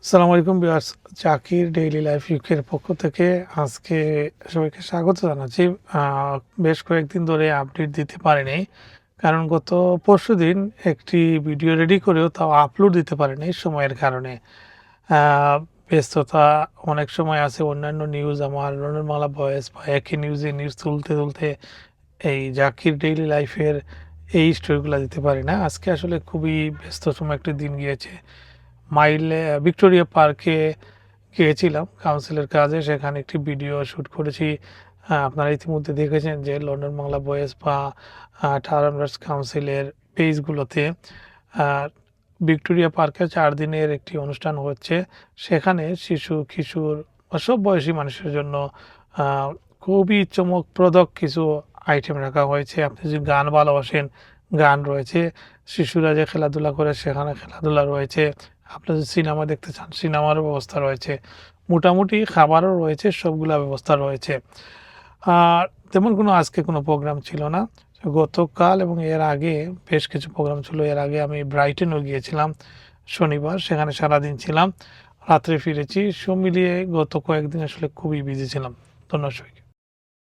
আসসালামু আলাইকুম viewers, Zakir daily life ইউকের পক্ষ থেকে আজকে সবাইকে স্বাগত জানাচ্ছি। আহ, বেশ কয়েকদিন ধরে আপডেট দিতে পারিনি, কারণ গত পরশুদিন একটি ভিডিও রেডি করেও তাও আপলোড দিতে পারিনি সময়ের কারণে। ব্যস্ততা, অনেক সময় আছে অন্যান্য নিউজ, আমার রনের মালা ভয়েস বা একই নিউজ তুলতে তুলতে এই জাকির ডেইলি লাইফের এই স্টোরিগুলো দিতে পারি না। আজকে আসলে খুবই ব্যস্ততম একটি দিন গিয়েছে। ভিক্টোরিয়া পার্কে গিয়েছিলাম কাউন্সিলের কাজে, সেখানে একটি ভিডিও শ্যুট করেছি। আপনারা ইতিমধ্যে দেখেছেন যে লন্ডন বাংলা বয়েজ বা টাউরান্ডার্স কাউন্সিলের পেজগুলোতে ভিক্টোরিয়া পার্কে 4 দিনের একটি অনুষ্ঠান হচ্ছে। সেখানে শিশু, কিশোর বা সব বয়সী মানুষের জন্য আহ, খুবই চমকপ্রদ কিছু আইটেম রাখা হয়েছে। আপনি যদি গান ভালোবাসেন, গান রয়েছে। শিশুরা যে খেলাধুলা করে সেখানে খেলাধুলা রয়েছে। আপনি যদি সিনেমা দেখতে চান, সিনেমারও ব্যবস্থা রয়েছে। মোটামুটি খাবারও রয়েছে, সবগুলা ব্যবস্থা রয়েছে। আর তেমন কোনো আজকে কোনো প্রোগ্রাম ছিল না। গতকাল এবং এর আগে বেশ কিছু প্রোগ্রাম ছিল। এর আগে আমি ব্রাইটনও গিয়েছিলাম শনিবার, সেখানে সারাদিন ছিলাম, রাত্রে ফিরেছি। সব মিলিয়ে গত কয়েকদিন আসলে খুবই বিজি ছিলাম। ধন্যবাদ।